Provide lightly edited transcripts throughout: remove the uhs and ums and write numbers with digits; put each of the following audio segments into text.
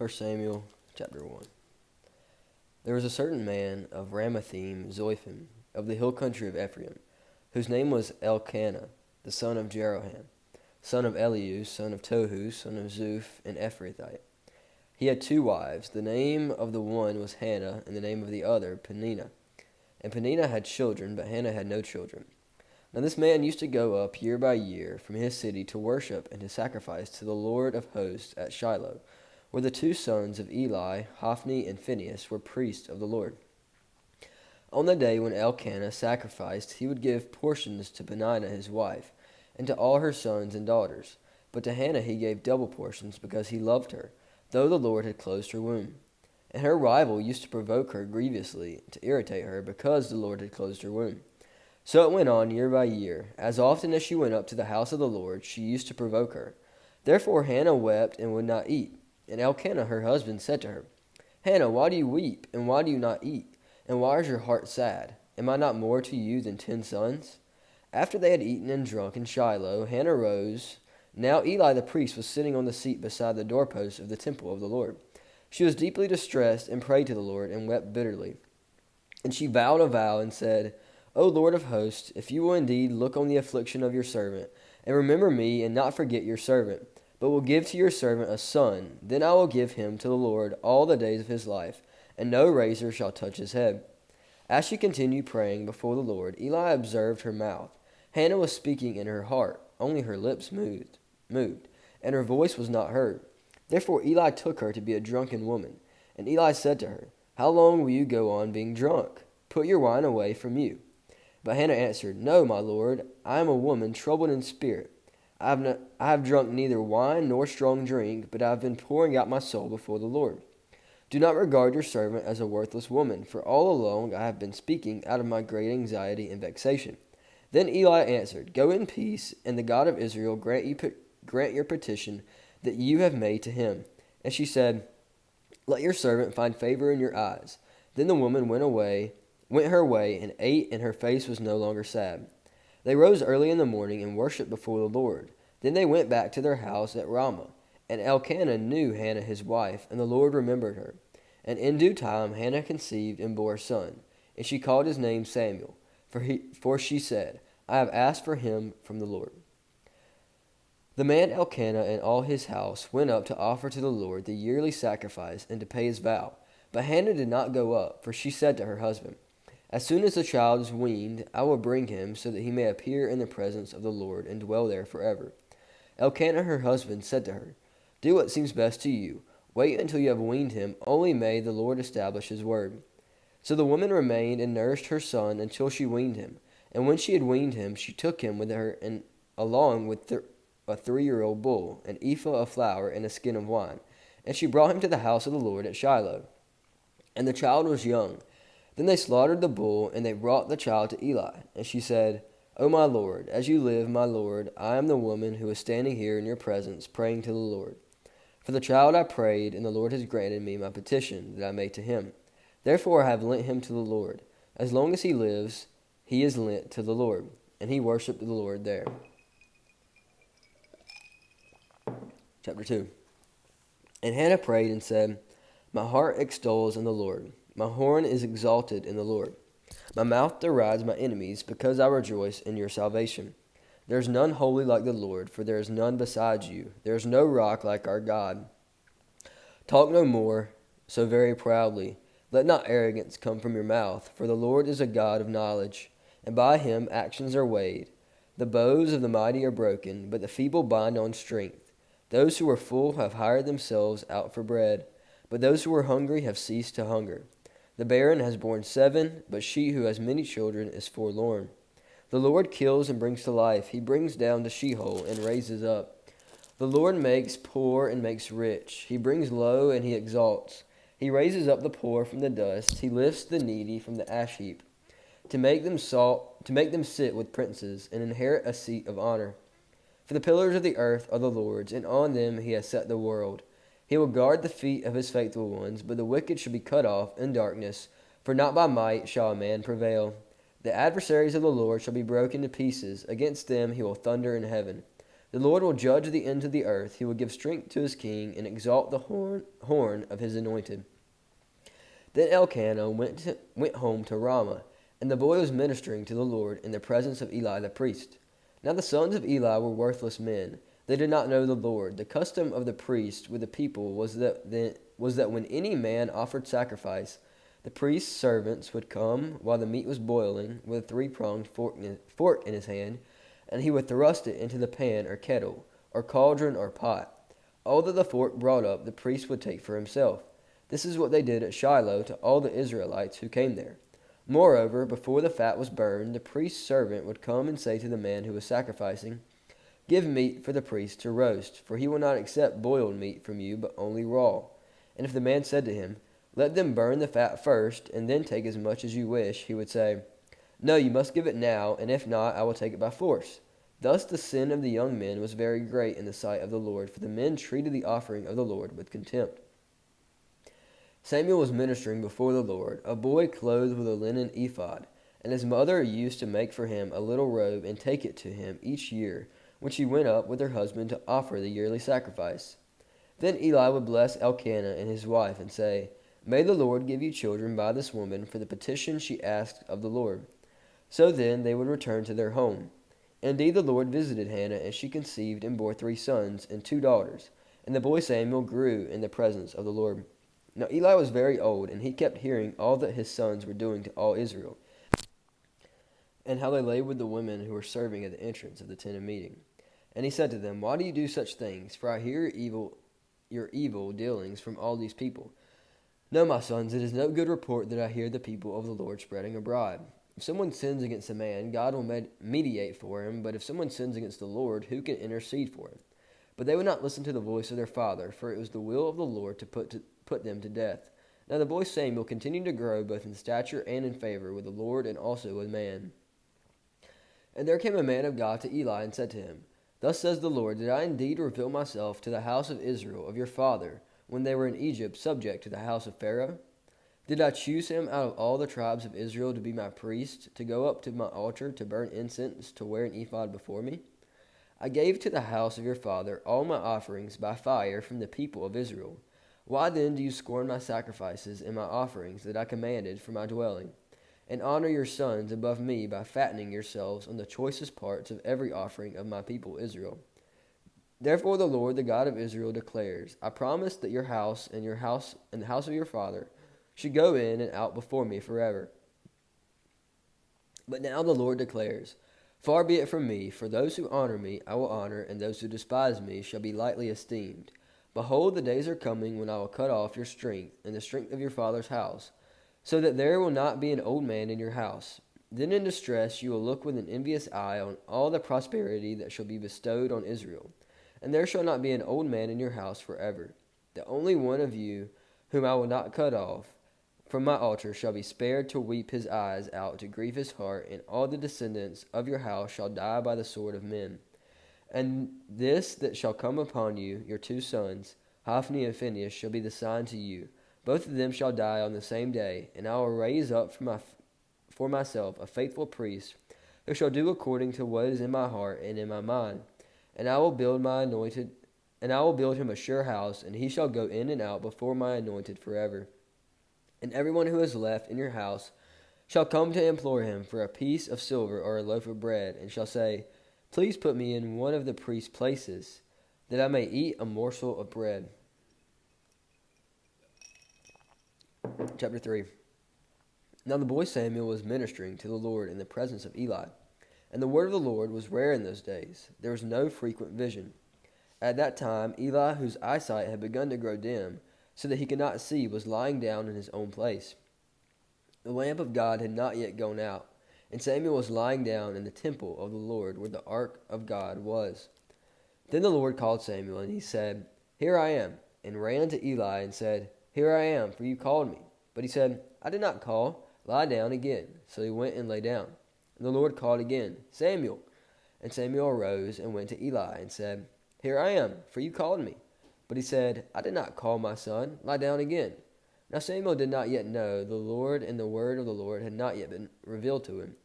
1 Samuel chapter 1. There was a certain man of Ramathaim Zophim, of the hill country of Ephraim, whose name was Elkanah, the son of Jeroham, son of Eliu, son of Tohu, son of Zuph, an Ephrathite. He had two wives. The name of the one was Hannah, and the name of the other Peninnah. And Peninnah had children, but Hannah had no children. Now this man used to go up year by year from his city to worship and to sacrifice to the Lord of hosts at Shiloh, where the two sons of Eli, Hophni and Phinehas, were priests of the Lord. On the day when Elkanah sacrificed, he would give portions to Peninnah his wife, and to all her sons and daughters. But to Hannah he gave double portions, because he loved her, though the Lord had closed her womb. And her rival used to provoke her grievously, to irritate her, because the Lord had closed her womb. So it went on year by year. As often as she went up to the house of the Lord, she used to provoke her. Therefore Hannah wept and would not eat. And Elkanah her husband said to her, Hannah, why do you weep, and why do you not eat? And why is your heart sad? Am I not more to you than 10 sons? After they had eaten and drunk in Shiloh, Hannah rose. Now Eli the priest was sitting on the seat beside the doorpost of the temple of the Lord. She was deeply distressed and prayed to the Lord and wept bitterly. And she vowed a vow and said, O Lord of hosts, if you will indeed look on the affliction of your servant, and remember me and not forget your servant, but will give to your servant a son, then I will give him to the Lord all the days of his life, and no razor shall touch his head. As she continued praying before the Lord, Eli observed her mouth. Hannah was speaking in her heart, only her lips moved, and her voice was not heard. Therefore Eli took her to be a drunken woman. And Eli said to her, How long will you go on being drunk? Put your wine away from you. But Hannah answered, No, my lord, I am a woman troubled in spirit. I have drunk neither wine nor strong drink, but I have been pouring out my soul before the Lord. Do not regard your servant as a worthless woman, for all along I have been speaking out of my great anxiety and vexation. Then Eli answered, Go in peace, and the God of Israel grant your petition that you have made to him. And she said, Let your servant find favor in your eyes. Then the woman went her way, and ate, and her face was no longer sad. They rose early in the morning and worshipped before the Lord. Then they went back to their house at Ramah. And Elkanah knew Hannah his wife, and the Lord remembered her. And in due time Hannah conceived and bore a son. And she called his name Samuel, for she said, I have asked for him from the Lord. The man Elkanah and all his house went up to offer to the Lord the yearly sacrifice and to pay his vow. But Hannah did not go up, for she said to her husband, As soon as the child is weaned, I will bring him, so that he may appear in the presence of the Lord and dwell there forever. Elkanah her husband said to her, Do what seems best to you. Wait until you have weaned him, only may the Lord establish his word. So the woman remained and nourished her son until she weaned him. And when she had weaned him, she took him with her, and along with a 3-year-old bull, an ephah of flour, and a skin of wine. And she brought him to the house of the Lord at Shiloh. And the child was young. Then they slaughtered the bull, and they brought the child to Eli. And she said, O my Lord, as you live, my Lord, I am the woman who is standing here in your presence, praying to the Lord. For the child I prayed, and the Lord has granted me my petition that I made to him. Therefore I have lent him to the Lord. As long as he lives, he is lent to the Lord. And he worshipped the Lord there. Chapter 2. And Hannah prayed and said, My heart extols in the Lord. My horn is exalted in the Lord. My mouth derides my enemies, because I rejoice in your salvation. There is none holy like the Lord, for there is none besides you. There is no rock like our God. Talk no more so very proudly. Let not arrogance come from your mouth, for the Lord is a God of knowledge, and by him actions are weighed. The bows of the mighty are broken, but the feeble bind on strength. Those who are full have hired themselves out for bread, but those who are hungry have ceased to hunger. The barren has borne 7, but she who has many children is forlorn. The Lord kills and brings to life. He brings down to Sheol and raises up. The Lord makes poor and makes rich. He brings low and he exalts. He raises up the poor from the dust. He lifts the needy from the ash heap, to make them sit with princes and inherit a seat of honor. For the pillars of the earth are the Lord's, and on them he has set the world. He will guard the feet of his faithful ones, but the wicked shall be cut off in darkness, for not by might shall a man prevail. The adversaries of the Lord shall be broken to pieces. Against them he will thunder in heaven. The Lord will judge the ends of the earth. He will give strength to his king and exalt the horn of his anointed. Then Elkanah went home to Ramah, and the boy was ministering to the Lord in the presence of Eli the priest. Now the sons of Eli were worthless men. They did not know the Lord. The custom of the priest with the people was that when any man offered sacrifice, the priest's servants would come while the meat was boiling with a three-pronged fork in his hand, and he would thrust it into the pan or kettle, or cauldron or pot. All that the fork brought up the priest would take for himself. This is what they did at Shiloh to all the Israelites who came there. Moreover, before the fat was burned, the priest's servant would come and say to the man who was sacrificing, "Give meat for the priest to roast, for he will not accept boiled meat from you, but only raw." And if the man said to him, "Let them burn the fat first, and then take as much as you wish," he would say, "No, you must give it now, and if not, I will take it by force." Thus the sin of the young men was very great in the sight of the Lord, for the men treated the offering of the Lord with contempt. Samuel was ministering before the Lord, a boy clothed with a linen ephod, and his mother used to make for him a little robe and take it to him each year, when she went up with her husband to offer the yearly sacrifice. Then Eli would bless Elkanah and his wife and say, "May the Lord give you children by this woman for the petition she asked of the Lord." So then they would return to their home. Indeed, the Lord visited Hannah, and she conceived and bore 3 sons and 2 daughters, and the boy Samuel grew in the presence of the Lord. Now Eli was very old, and he kept hearing all that his sons were doing to all Israel, and how they lay with the women who were serving at the entrance of the tent of meeting. And he said to them, "Why do you do such things? For I hear your evil dealings from all these people. No, my sons, it is no good report that I hear the people of the Lord spreading abroad. If someone sins against a man, God will mediate for him, but if someone sins against the Lord, who can intercede for him?" But they would not listen to the voice of their father, for it was the will of the Lord to put them to death. Now the boy Samuel continued to grow both in stature and in favor with the Lord and also with man. And there came a man of God to Eli and said to him, "Thus says the Lord, did I indeed reveal myself to the house of Israel of your father, when they were in Egypt subject to the house of Pharaoh? Did I choose him out of all the tribes of Israel to be my priest, to go up to my altar, to burn incense, to wear an ephod before me? I gave to the house of your father all my offerings by fire from the people of Israel. Why then do you scorn my sacrifices and my offerings that I commanded for my dwelling, and honor your sons above me by fattening yourselves on the choicest parts of every offering of my people Israel? Therefore the Lord, the God of Israel, declares, I promised that your house and the house of your father should go in and out before me forever. But now the Lord declares, Far be it from me, for those who honor me I will honor, and those who despise me shall be lightly esteemed. Behold, the days are coming when I will cut off your strength and the strength of your father's house, so that there will not be an old man in your house. Then in distress you will look with an envious eye on all the prosperity that shall be bestowed on Israel, and there shall not be an old man in your house forever. The only one of you whom I will not cut off from my altar shall be spared to weep his eyes out, to grieve his heart, and all the descendants of your house shall die by the sword of men. And this that shall come upon you, your 2 sons, Hophni and Phinehas, shall be the sign to you. Both of them shall die on the same day, and I will raise up for myself a faithful priest, who shall do according to what is in my heart and in my mind. And I will build him a sure house, and he shall go in and out before my anointed forever. And everyone who is left in your house shall come to implore him for a piece of silver or a loaf of bread, and shall say, Please put me in one of the priest's places, that I may eat a morsel of bread. Chapter 3. Now the boy Samuel was ministering to the Lord in the presence of Eli, and the word of the Lord was rare in those days. There was no frequent vision. At that time Eli, whose eyesight had begun to grow dim, so that he could not see, was lying down in his own place. The lamp of God had not yet gone out, and Samuel was lying down in the temple of the Lord, where the ark of God was. Then the Lord called Samuel, and he said, Here I am, and ran to Eli and said, Here I am, for you called me. But he said, I did not call, lie down again. So he went and lay down. And the Lord called again, Samuel. And Samuel arose and went to Eli and said, Here I am, for you called me. But he said, I did not call, my son, lie down again. Now Samuel did not yet know the Lord, and the word of the Lord had not yet been revealed to him.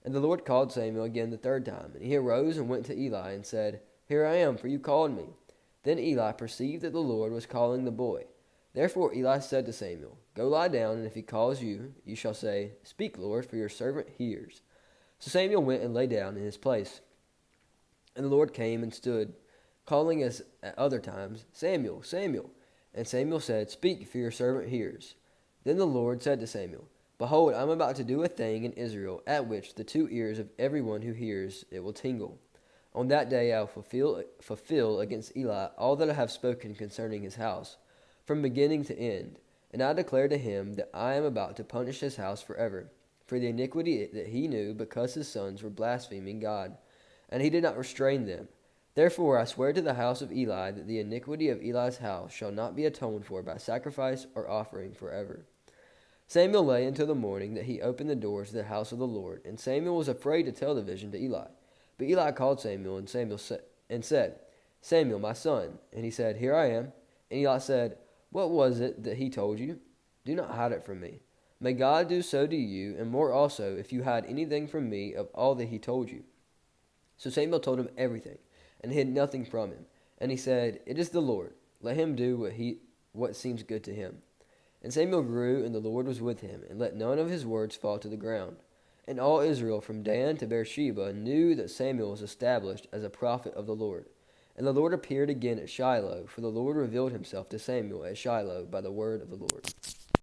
And the Lord called Samuel again the 3rd time. And he arose and went to Eli and said, Here I am, for you called me." Then Eli perceived that the Lord was calling the boy. Therefore Eli said to Samuel, "Go lie down, and if he calls you, you shall say, 'Speak, Lord, for your servant hears.'" So Samuel went and lay down in his place. And the Lord came and stood, calling as at other times, "Samuel, Samuel." And Samuel said, "Speak, for your servant hears." Then the Lord said to Samuel, "Behold, I am about to do a thing in Israel, at which the two ears of every one who hears it will tingle. On that day I will fulfill against Eli all that I have spoken concerning his house, from beginning to end. And I declare to him that I am about to punish his house forever, for the iniquity that he knew, because his sons were blaspheming God, and he did not restrain them. Therefore I swear to the house of Eli that the iniquity of Eli's house shall not be atoned for by sacrifice or offering forever." Samuel lay until the morning, that he opened the doors of the house of the Lord, and Samuel was afraid to tell the vision to Eli. But Eli called Samuel, and said, "Samuel, my son." And he said, "Here I am." And Eli said, "What was it that he told you? Do not hide it from me. May God do so to you, and more also, if you hide anything from me of all that he told you." So Samuel told him everything, and hid nothing from him. And he said, "It is the Lord. Let him do what seems good to him." And Samuel grew, and the Lord was with him, and let none of his words fall to the ground. And all Israel from Dan to Beersheba knew that Samuel was established as a prophet of the Lord. And the Lord appeared again at Shiloh, for the Lord revealed himself to Samuel at Shiloh by the word of the Lord.